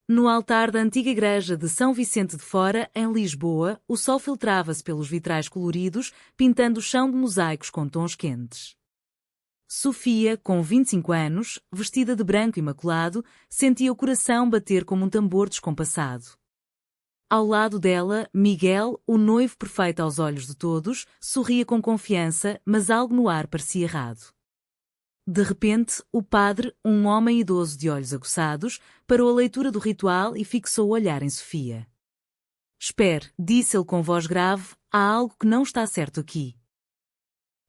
No altar da antiga igreja de São Vicente de Fora, em Lisboa, o sol filtrava-se pelos vitrais coloridos, pintando o chão de mosaicos com tons quentes. Sofia, com 25 anos, vestida de branco imaculado, sentia o coração bater como um tambor descompassado. Ao lado dela, Miguel, o noivo perfeito aos olhos de todos, sorria com confiança, mas algo no ar parecia errado. De repente, o padre, um homem idoso de olhos aguçados, parou a leitura do ritual e fixou o olhar em Sofia. "Espere", disse ele com voz grave, "há algo que não está certo aqui."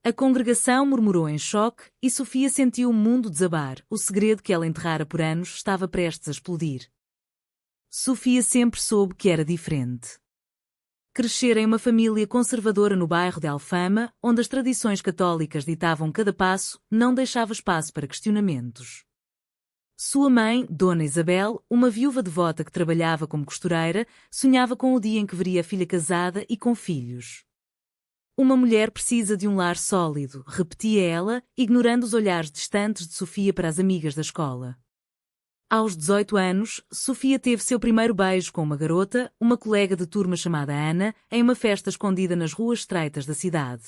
A congregação murmurou em choque e Sofia sentiu o mundo desabar. O segredo que ela enterrara por anos estava prestes a explodir. Sofia sempre soube que era diferente. Crescer em uma família conservadora no bairro de Alfama, onde as tradições católicas ditavam cada passo, não deixava espaço para questionamentos. Sua mãe, Dona Isabel, uma viúva devota que trabalhava como costureira, sonhava com o dia em que veria a filha casada e com filhos. "Uma mulher precisa de um lar sólido", repetia ela, ignorando os olhares distantes de Sofia para as amigas da escola. Aos 18 anos, Sofia teve seu primeiro beijo com uma garota, uma colega de turma chamada Ana, em uma festa escondida nas ruas estreitas da cidade.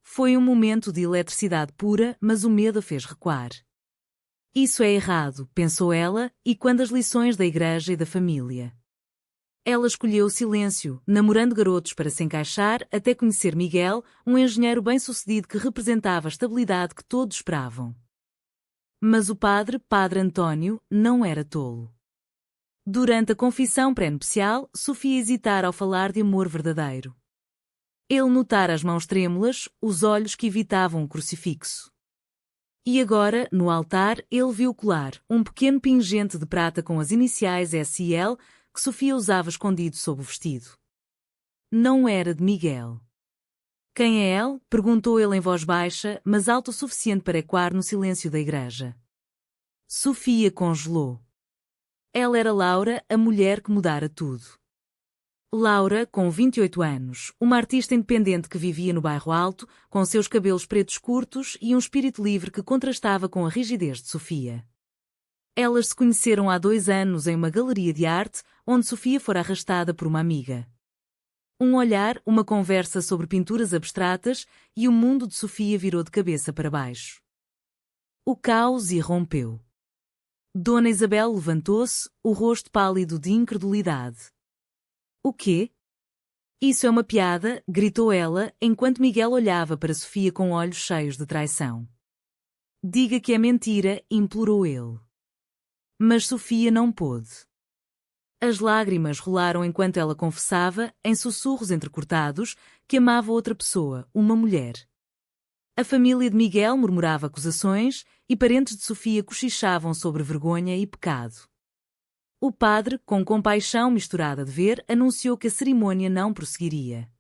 Foi um momento de eletricidade pura, mas o medo a fez recuar. "Isso é errado", pensou ela, e quando as lições da igreja e da família. Ela escolheu o silêncio, namorando garotos para se encaixar, até conhecer Miguel, um engenheiro bem-sucedido que representava a estabilidade que todos esperavam. Mas o Padre António, não era tolo. Durante a confissão pré-nupcial, Sofia hesitara ao falar de amor verdadeiro. Ele notara as mãos trêmulas, os olhos que evitavam o crucifixo. E agora, no altar, ele viu o colar, um pequeno pingente de prata com as iniciais S e L, que Sofia usava escondido sob o vestido. Não era de Miguel. "Quem é ele?", perguntou ele em voz baixa, mas alto o suficiente para ecoar no silêncio da igreja. Sofia congelou. Ela era Laura, a mulher que mudara tudo. Laura, com 28 anos, uma artista independente que vivia no bairro Alto, com seus cabelos pretos curtos e um espírito livre que contrastava com a rigidez de Sofia. Elas se conheceram há 2 anos em uma galeria de arte, onde Sofia fora arrastada por uma amiga. Um olhar, uma conversa sobre pinturas abstratas, e o mundo de Sofia virou de cabeça para baixo. O caos irrompeu. Dona Isabel levantou-se, o rosto pálido de incredulidade. "O quê?" "Isso é uma piada", gritou ela, enquanto Miguel olhava para Sofia com olhos cheios de traição. "Diga que é mentira", implorou ele. Mas Sofia não pôde. As lágrimas rolaram enquanto ela confessava, em sussurros entrecortados, que amava outra pessoa, uma mulher. A família de Miguel murmurava acusações e parentes de Sofia cochichavam sobre vergonha e pecado. O padre, com compaixão misturada de ver, anunciou que a cerimônia não prosseguiria.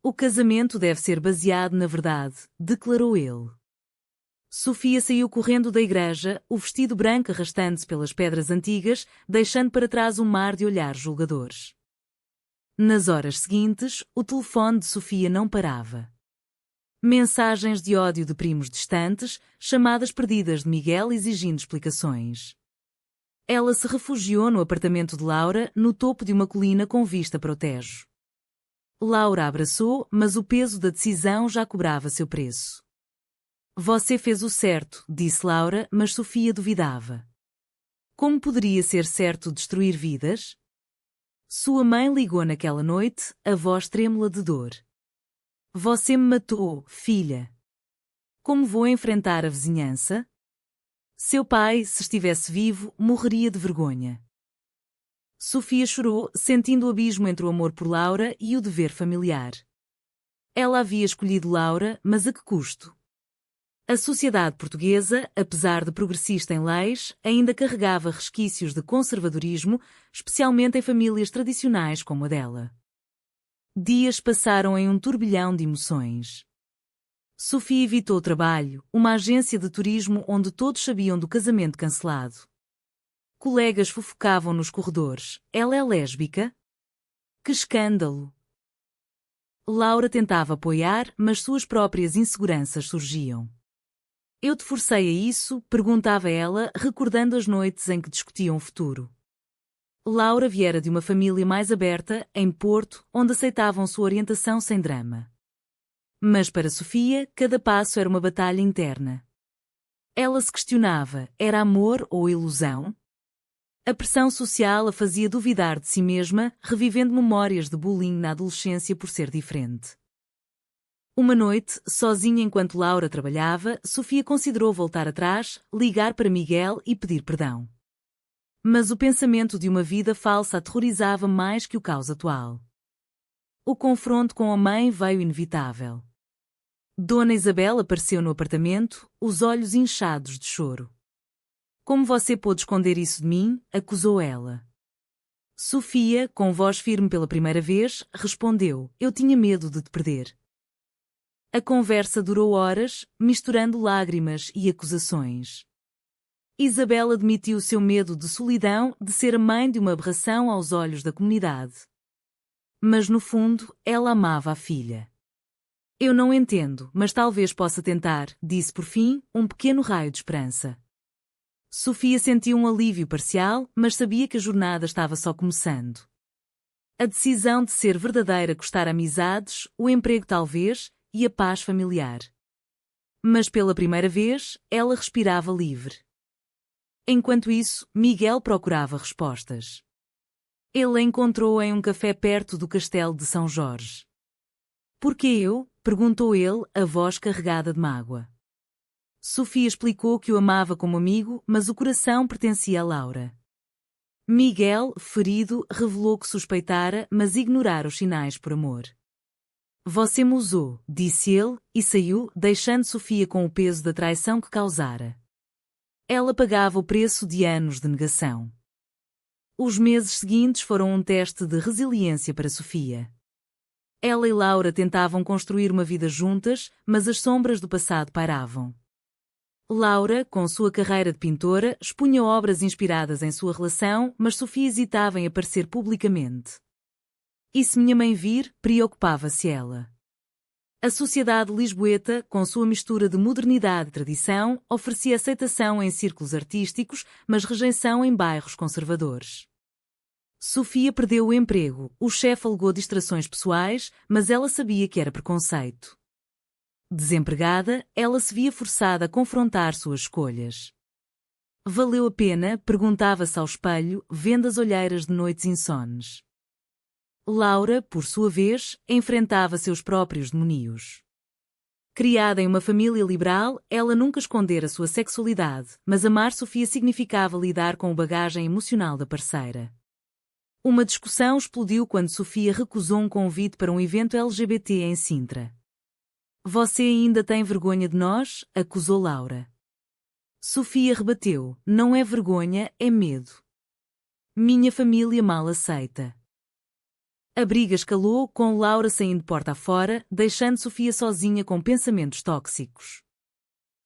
"O casamento deve ser baseado na verdade", declarou ele. Sofia saiu correndo da igreja, o vestido branco arrastando-se pelas pedras antigas, deixando para trás um mar de olhares julgadores. Nas horas seguintes, o telefone de Sofia não parava. Mensagens de ódio de primos distantes, chamadas perdidas de Miguel exigindo explicações. Ela se refugiou no apartamento de Laura, no topo de uma colina com vista para o Tejo. Laura abraçou, mas o peso da decisão já cobrava seu preço. "Você fez o certo", disse Laura, mas Sofia duvidava. Como poderia ser certo destruir vidas? Sua mãe ligou naquela noite, a voz trêmula de dor. "Você me matou, filha. Como vou enfrentar a vizinhança? Seu pai, se estivesse vivo, morreria de vergonha." Sofia chorou, sentindo o abismo entre o amor por Laura e o dever familiar. Ela havia escolhido Laura, mas a que custo? A sociedade portuguesa, apesar de progressista em leis, ainda carregava resquícios de conservadorismo, especialmente em famílias tradicionais como a dela. Dias passaram em um turbilhão de emoções. Sofia evitou o trabalho, uma agência de turismo onde todos sabiam do casamento cancelado. Colegas fofocavam nos corredores. "Ela é lésbica? Que escândalo!" Laura tentava apoiar, mas suas próprias inseguranças surgiam. "Eu te forcei a isso?", perguntava ela, recordando as noites em que discutiam o futuro. Laura viera de uma família mais aberta, em Porto, onde aceitavam sua orientação sem drama. Mas para Sofia, cada passo era uma batalha interna. Ela se questionava, era amor ou ilusão? A pressão social a fazia duvidar de si mesma, revivendo memórias de bullying na adolescência por ser diferente. Uma noite, sozinha enquanto Laura trabalhava, Sofia considerou voltar atrás, ligar para Miguel e pedir perdão. Mas o pensamento de uma vida falsa aterrorizava mais que o caos atual. O confronto com a mãe veio inevitável. Dona Isabel apareceu no apartamento, os olhos inchados de choro. Como você pôde esconder isso de mim? Acusou ela. Sofia, com voz firme pela primeira vez, respondeu, eu tinha medo de te perder. A conversa durou horas, misturando lágrimas e acusações. Isabel admitiu seu medo de solidão, de ser a mãe de uma aberração aos olhos da comunidade. Mas no fundo, ela amava a filha. Eu não entendo, mas talvez possa tentar, disse por fim, um pequeno raio de esperança. Sofia sentiu um alívio parcial, mas sabia que a jornada estava só começando. A decisão de ser verdadeira custar amizades, o emprego talvez, e a paz familiar. Mas pela primeira vez, ela respirava livre. Enquanto isso, Miguel procurava respostas. Ele a encontrou em um café perto do castelo de São Jorge. Por que eu? Perguntou ele, a voz carregada de mágoa. Sofia explicou que o amava como amigo, mas o coração pertencia a Laura. Miguel, ferido, revelou que suspeitara, mas ignorara os sinais por amor. Você me usou, disse ele, e saiu, deixando Sofia com o peso da traição que causara. Ela pagava o preço de anos de negação. Os meses seguintes foram um teste de resiliência para Sofia. Ela e Laura tentavam construir uma vida juntas, mas as sombras do passado pairavam. Laura, com sua carreira de pintora, expunha obras inspiradas em sua relação, mas Sofia hesitava em aparecer publicamente. E se minha mãe vir, preocupava-se ela. A sociedade lisboeta, com sua mistura de modernidade e tradição, oferecia aceitação em círculos artísticos, mas rejeição em bairros conservadores. Sofia perdeu o emprego, o chefe alegou distrações pessoais, mas ela sabia que era preconceito. Desempregada, ela se via forçada a confrontar suas escolhas. Valeu a pena? Perguntava-se ao espelho, vendo as olheiras de noites insones. Laura, por sua vez, enfrentava seus próprios demónios. Criada em uma família liberal, ela nunca escondera sua sexualidade, mas amar Sofia significava lidar com a bagagem emocional da parceira. Uma discussão explodiu quando Sofia recusou um convite para um evento LGBT em Sintra. Você ainda tem vergonha de nós? Acusou Laura. Sofia rebateu, não é vergonha, é medo. Minha família mal aceita. A briga escalou, com Laura saindo porta afora, deixando Sofia sozinha com pensamentos tóxicos.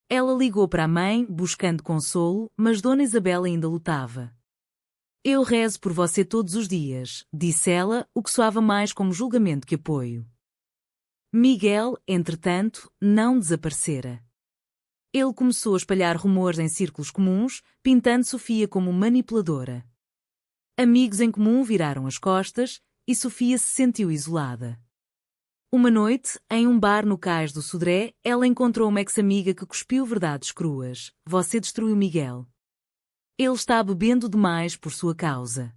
Ela ligou para a mãe, buscando consolo, mas Dona Isabel ainda lutava. Eu rezo por você todos os dias, disse ela, o que soava mais como julgamento que apoio. Miguel, entretanto, não desaparecera. Ele começou a espalhar rumores em círculos comuns, pintando Sofia como manipuladora. Amigos em comum viraram as costas, e Sofia se sentiu isolada. Uma noite, em um bar no cais do Sodré, ela encontrou uma ex-amiga que cuspiu verdades cruas. Você destruiu Miguel. Ele está bebendo demais por sua causa.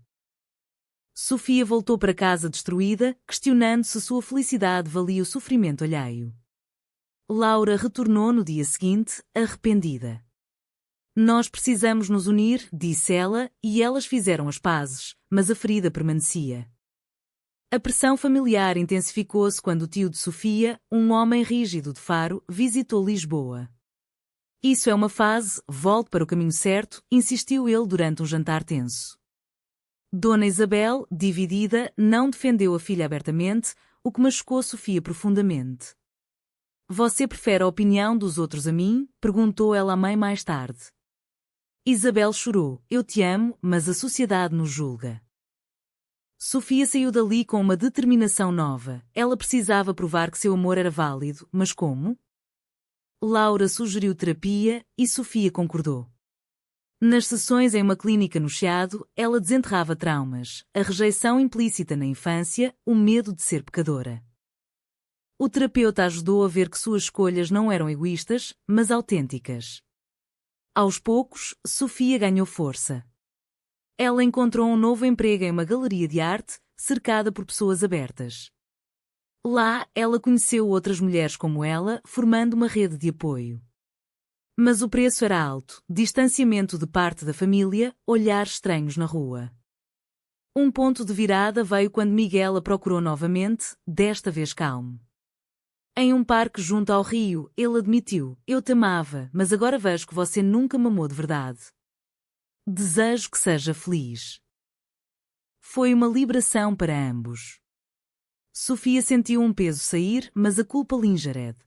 Sofia voltou para casa destruída, questionando se sua felicidade valia o sofrimento alheio. Laura retornou no dia seguinte, arrependida. Nós precisamos nos unir, disse ela, e elas fizeram as pazes, mas a ferida permanecia. A pressão familiar intensificou-se quando o tio de Sofia, um homem rígido de Faro, visitou Lisboa. Isso é uma fase, volte para o caminho certo, insistiu ele durante um jantar tenso. Dona Isabel, dividida, não defendeu a filha abertamente, o que machucou Sofia profundamente. Você prefere a opinião dos outros a mim? Perguntou ela à mãe mais tarde. Isabel chorou. Eu te amo, mas a sociedade nos julga. Sofia saiu dali com uma determinação nova. Ela precisava provar que seu amor era válido, mas como? Laura sugeriu terapia e Sofia concordou. Nas sessões em uma clínica no Chiado, ela desenterrava traumas, a rejeição implícita na infância, o medo de ser pecadora. O terapeuta ajudou a ver que suas escolhas não eram egoístas, mas autênticas. Aos poucos, Sofia ganhou força. Ela encontrou um novo emprego em uma galeria de arte, cercada por pessoas abertas. Lá, ela conheceu outras mulheres como ela, formando uma rede de apoio. Mas o preço era alto, distanciamento de parte da família, olhares estranhos na rua. Um ponto de virada veio quando Miguel a procurou novamente, desta vez calmo. Em um parque junto ao rio, ele admitiu: "Eu te amava, mas agora vejo que você nunca me amou de verdade. Desejo que seja feliz." Foi uma liberação para ambos. Sofia sentiu um peso sair, mas a culpa Lingered.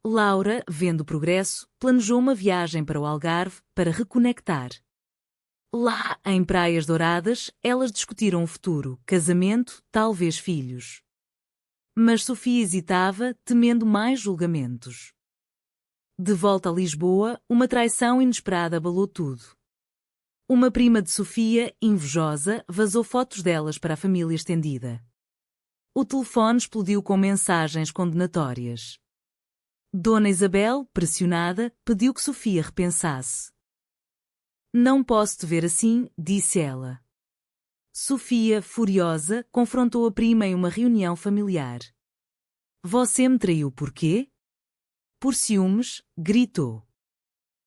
Laura, vendo o progresso, planejou uma viagem para o Algarve para reconectar. Lá, em Praias Douradas, elas discutiram o futuro, casamento, talvez filhos. Mas Sofia hesitava, temendo mais julgamentos. De volta a Lisboa, uma traição inesperada abalou tudo. Uma prima de Sofia, invejosa, vazou fotos delas para a família estendida. O telefone explodiu com mensagens condenatórias. Dona Isabel, pressionada, pediu que Sofia repensasse. "Não posso te ver assim", disse ela. Sofia, furiosa, confrontou a prima em uma reunião familiar. "Você me traiu por quê?" "Por ciúmes", gritou.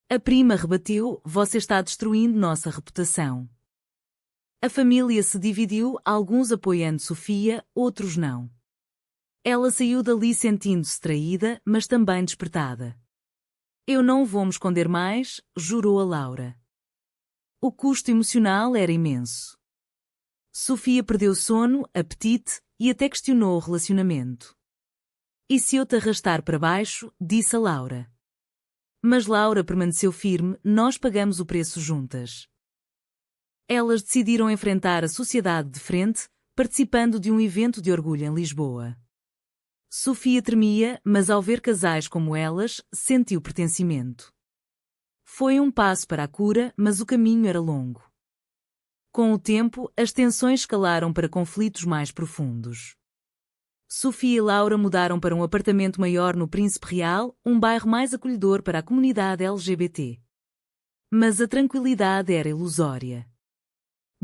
A prima rebateu: "Você está destruindo nossa reputação." A família se dividiu, alguns apoiando Sofia, outros não. Ela saiu dali sentindo-se traída, mas também despertada. "Eu não vou me esconder mais", jurou a Laura. O custo emocional era imenso. Sofia perdeu sono, apetite e até questionou o relacionamento. "E se eu te arrastar para baixo?", disse a Laura. Mas Laura permaneceu firme: "Nós pagamos o preço juntas." Elas decidiram enfrentar a sociedade de frente, participando de um evento de orgulho em Lisboa. Sofia tremia, mas ao ver casais como elas, sentiu pertencimento. Foi um passo para a cura, mas o caminho era longo. Com o tempo, as tensões escalaram para conflitos mais profundos. Sofia e Laura mudaram para um apartamento maior no Príncipe Real, um bairro mais acolhedor para a comunidade LGBT. Mas a tranquilidade era ilusória.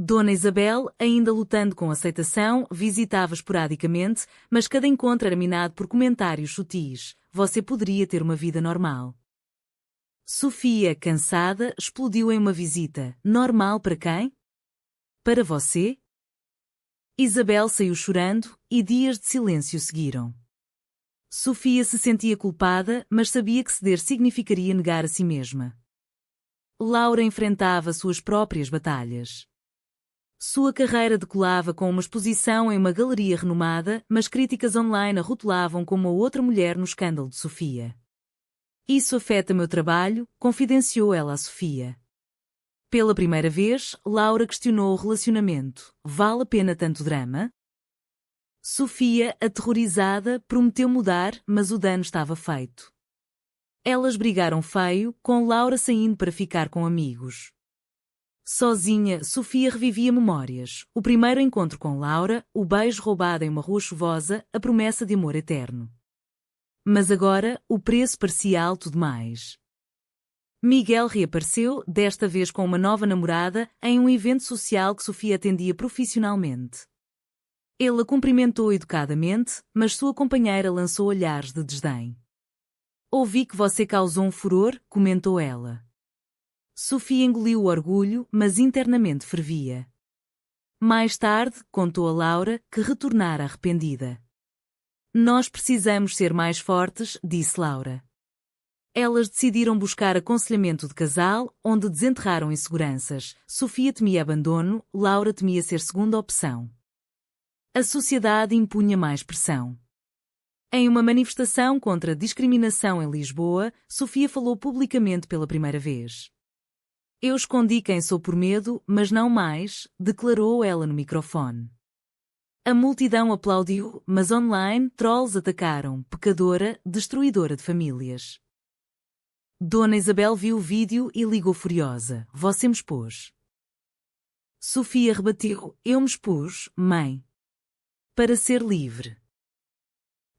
Dona Isabel, ainda lutando com a aceitação, visitava esporadicamente, mas cada encontro era minado por comentários sutis: "Você poderia ter uma vida normal." Sofia, cansada, explodiu em uma visita: "Normal para quem? Para você?" Isabel saiu chorando, e dias de silêncio seguiram. Sofia se sentia culpada, mas sabia que ceder significaria negar a si mesma. Laura enfrentava suas próprias batalhas. Sua carreira decolava com uma exposição em uma galeria renomada, mas críticas online a rotulavam como a outra mulher no escândalo de Sofia. "Isso afeta meu trabalho", confidenciou ela a Sofia. Pela primeira vez, Laura questionou o relacionamento: "Vale a pena tanto drama?" Sofia, aterrorizada, prometeu mudar, mas o dano estava feito. Elas brigaram feio, com Laura saindo para ficar com amigos. Sozinha, Sofia revivia memórias: o primeiro encontro com Laura, o beijo roubado em uma rua chuvosa, a promessa de amor eterno. Mas agora, o preço parecia alto demais. Miguel reapareceu, desta vez com uma nova namorada, em um evento social que Sofia atendia profissionalmente. Ele a cumprimentou educadamente, mas sua companheira lançou olhares de desdém. "Ouvi que você causou um furor", comentou ela. Sofia engoliu o orgulho, mas internamente fervia. Mais tarde, contou a Laura, que retornara arrependida. "Nós precisamos ser mais fortes", disse Laura. Elas decidiram buscar aconselhamento de casal, onde desenterraram inseguranças. Sofia temia abandono, Laura temia ser segunda opção. A sociedade impunha mais pressão. Em uma manifestação contra a discriminação em Lisboa, Sofia falou publicamente pela primeira vez. "Eu escondi quem sou por medo, mas não mais", declarou ela no microfone. A multidão aplaudiu, mas online, trolls atacaram: "Pecadora, destruidora de famílias." Dona Isabel viu o vídeo e ligou furiosa. Você me expôs. Sofia rebateu. Eu me expus, mãe. Para ser livre.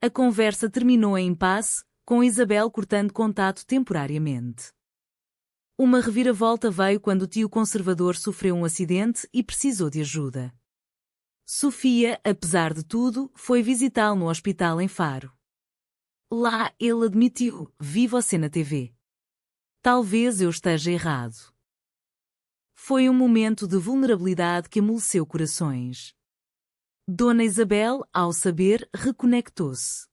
A conversa terminou em impasse, com Isabel cortando contato temporariamente. Uma reviravolta veio quando o tio conservador sofreu um acidente e precisou de ajuda. Sofia, apesar de tudo, foi visitá-lo no hospital em Faro. Lá, ele admitiu: vi você na TV. Talvez eu esteja errado. Foi um momento de vulnerabilidade que amoleceu corações. Dona Isabel, ao saber, reconectou-se.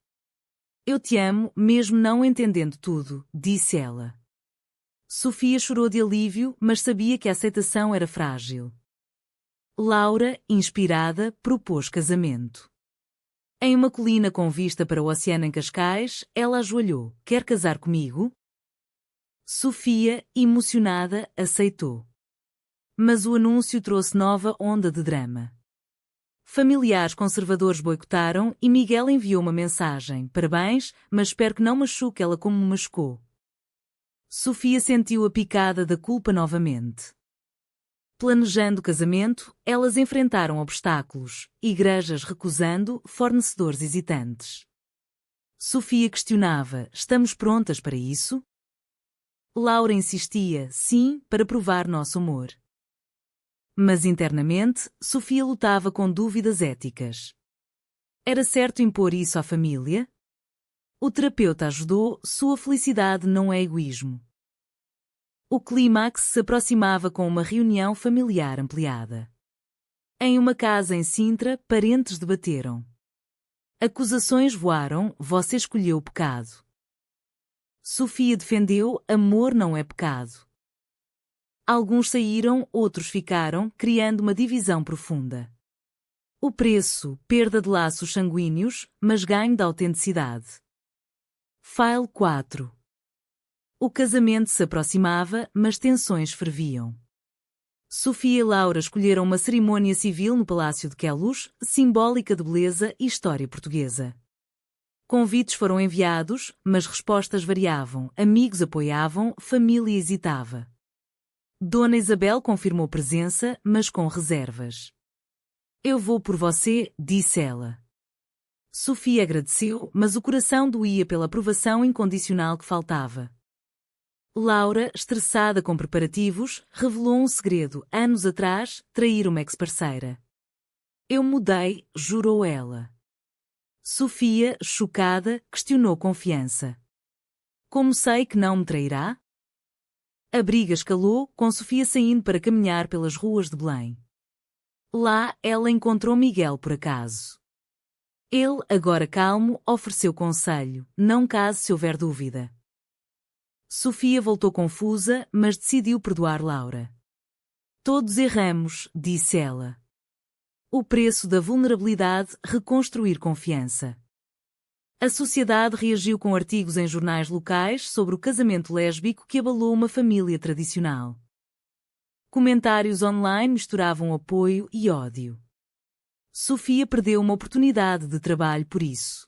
Eu te amo, mesmo não entendendo tudo, disse ela. Sofia chorou de alívio, mas sabia que a aceitação era frágil. Laura, inspirada, propôs casamento. Em uma colina com vista para o oceano em Cascais, ela ajoelhou. Quer casar comigo? Sofia, emocionada, aceitou. Mas o anúncio trouxe nova onda de drama. Familiares conservadores boicotaram e Miguel enviou uma mensagem: parabéns, mas espero que não machuque ela como me machucou. Sofia sentiu a picada da culpa novamente. Planejando o casamento, elas enfrentaram obstáculos, igrejas recusando, fornecedores hesitantes. Sofia questionava: estamos prontas para isso? Laura insistia: sim, para provar nosso amor. Mas internamente, Sofia lutava com dúvidas éticas. Era certo impor isso à família? O terapeuta ajudou: sua felicidade não é egoísmo. O clímax se aproximava com uma reunião familiar ampliada. Em uma casa em Sintra, parentes debateram. Acusações voaram: você escolheu o pecado. Sofia defendeu: amor não é pecado. Alguns saíram, outros ficaram, criando uma divisão profunda. O preço: perda de laços sanguíneos, mas ganho de autenticidade. File 4. O casamento se aproximava, mas tensões ferviam. Sofia e Laura escolheram uma cerimônia civil no Palácio de Queluz, simbólica de beleza e história portuguesa. Convites foram enviados, mas respostas variavam, amigos apoiavam, família hesitava. Dona Isabel confirmou presença, mas com reservas. Eu vou por você, disse ela. Sofia agradeceu, mas o coração doía pela aprovação incondicional que faltava. Laura, estressada com preparativos, revelou um segredo: anos atrás, trair uma ex-parceira. Eu mudei, jurou ela. Sofia, chocada, questionou confiança. Como sei que não me trairá? A briga escalou, com Sofia saindo para caminhar pelas ruas de Belém. Lá, ela encontrou Miguel por acaso. Ele, agora calmo, ofereceu conselho: não case se houver dúvida. Sofia voltou confusa, mas decidiu perdoar Laura. Todos erramos, disse ela. O preço da vulnerabilidade: reconstruir confiança. A sociedade reagiu com artigos em jornais locais sobre o casamento lésbico que abalou uma família tradicional. Comentários online misturavam apoio e ódio. Sofia perdeu uma oportunidade de trabalho por isso.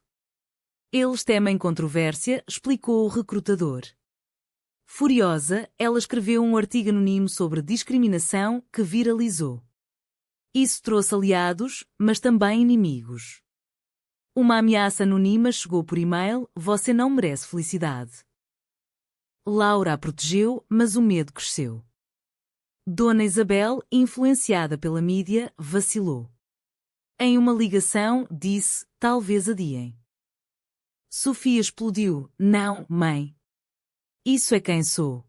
Eles temem controvérsia, explicou o recrutador. Furiosa, ela escreveu um artigo anónimo sobre discriminação que viralizou. Isso trouxe aliados, mas também inimigos. Uma ameaça anônima chegou por e-mail: você não merece felicidade. Laura a protegeu, mas o medo cresceu. Dona Isabel, influenciada pela mídia, vacilou. Em uma ligação, disse: talvez adiem. Sofia explodiu: não, mãe. Isso é quem sou.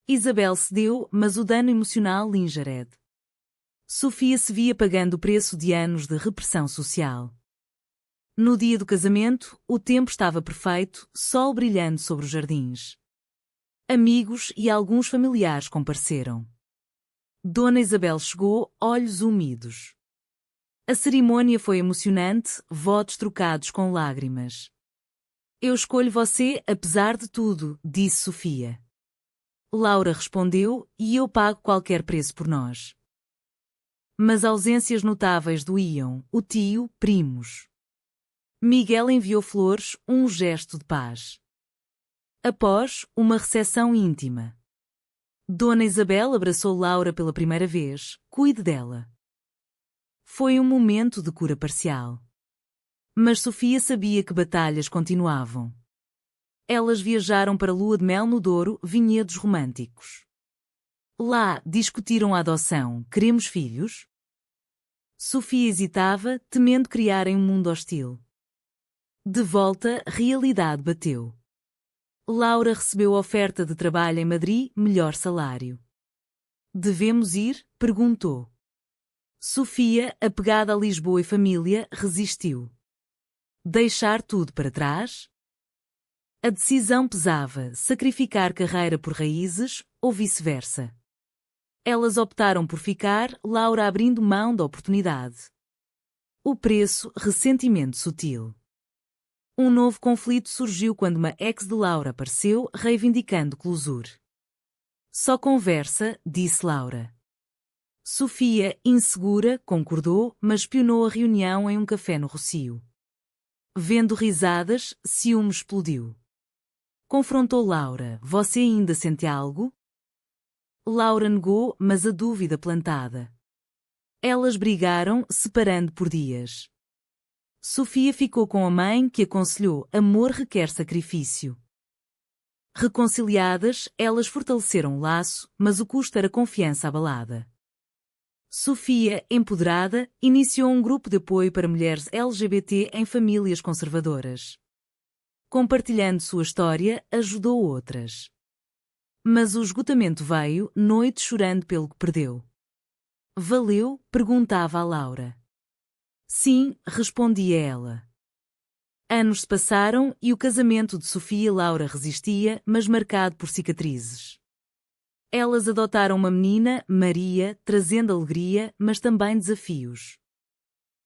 Isabel cedeu, mas o dano emocional lhe enjarede. Sofia se via pagando o preço de anos de repressão social. No dia do casamento, o tempo estava perfeito, sol brilhando sobre os jardins. Amigos e alguns familiares compareceram. Dona Isabel chegou, olhos úmidos. A cerimônia foi emocionante, votos trocados com lágrimas. Eu escolho você, apesar de tudo, disse Sofia. Laura respondeu: e eu pago qualquer preço por nós. Mas ausências notáveis doíam: o tio, primos. Miguel enviou flores, um gesto de paz. Após uma recepção íntima, Dona Isabel abraçou Laura pela primeira vez. Cuide dela. Foi um momento de cura parcial. Mas Sofia sabia que batalhas continuavam. Elas viajaram para a lua de mel no Douro, vinhedos românticos. Lá discutiram a adoção. Queremos filhos? Sofia hesitava, temendo criarem um mundo hostil. De volta, realidade bateu. Laura recebeu oferta de trabalho em Madrid, melhor salário. Devemos ir? Perguntou. Sofia, apegada a Lisboa e família, resistiu. Deixar tudo para trás? A decisão pesava, sacrificar carreira por raízes, ou vice-versa. Elas optaram por ficar, Laura abrindo mão da oportunidade. O preço, ressentimento sutil. Um novo conflito surgiu quando uma ex de Laura apareceu, reivindicando closure. Só conversa, disse Laura. Sofia, insegura, concordou, mas espionou a reunião em um café no Rossio. Vendo risadas, ciúme explodiu. Confrontou Laura. Você ainda sente algo? Laura negou, mas a dúvida plantada. Elas brigaram, separando por dias. Sofia ficou com a mãe que aconselhou: amor requer sacrifício. Reconciliadas, elas fortaleceram o laço, mas o custo era confiança abalada. Sofia, empoderada, iniciou um grupo de apoio para mulheres LGBT em famílias conservadoras. Compartilhando sua história, ajudou outras. Mas o esgotamento veio, noite chorando pelo que perdeu. Valeu? Perguntava a Laura. Sim, respondia ela. Anos se passaram e o casamento de Sofia e Laura resistia, mas marcado por cicatrizes. Elas adotaram uma menina, Maria, trazendo alegria, mas também desafios.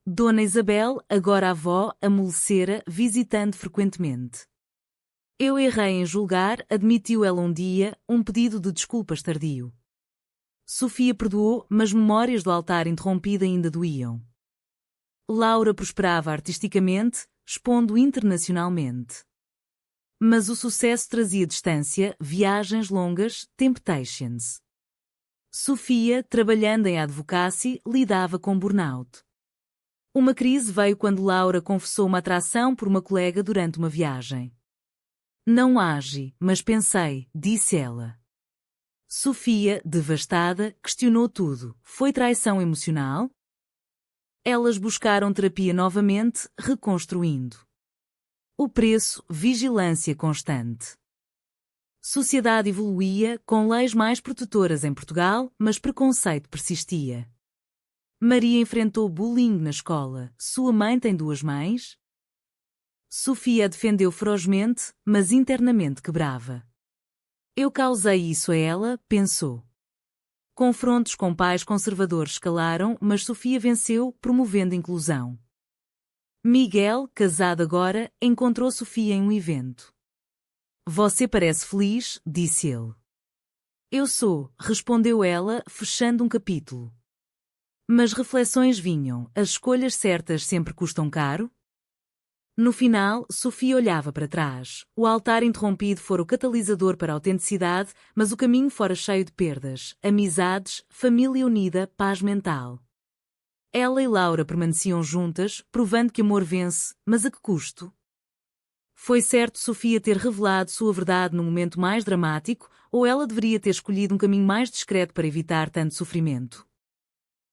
Dona Isabel, agora avó, amolecera, visitando frequentemente. Eu errei em julgar, admitiu ela um dia, um pedido de desculpas tardio. Sofia perdoou, mas memórias do altar interrompido ainda doíam. Laura prosperava artisticamente, expondo internacionalmente. Mas o sucesso trazia distância, viagens longas, temptations. Sofia, trabalhando em advocacy, lidava com burnout. Uma crise veio quando Laura confessou uma atração por uma colega durante uma viagem. Não age, mas pensei, disse ela. Sofia, devastada, questionou tudo. Foi traição emocional? Elas buscaram terapia novamente, reconstruindo. O preço, vigilância constante. Sociedade evoluía, com leis mais protetoras em Portugal, mas preconceito persistia. Maria enfrentou bullying na escola. Sua mãe tem duas mães? Sofia a defendeu ferozmente, mas internamente quebrava. Eu causei isso a ela, pensou. Confrontos com pais conservadores escalaram, mas Sofia venceu, promovendo inclusão. Miguel, casado agora, encontrou Sofia em um evento. Você parece feliz, disse ele. Eu sou, respondeu ela, fechando um capítulo. Mas reflexões vinham, as escolhas certas sempre custam caro? No final, Sofia olhava para trás. O altar interrompido fora o catalisador para a autenticidade, mas o caminho fora cheio de perdas, amizades, família unida, paz mental. Ela e Laura permaneciam juntas, provando que amor vence, mas a que custo? Foi certo Sofia ter revelado sua verdade no momento mais dramático, ou ela deveria ter escolhido um caminho mais discreto para evitar tanto sofrimento?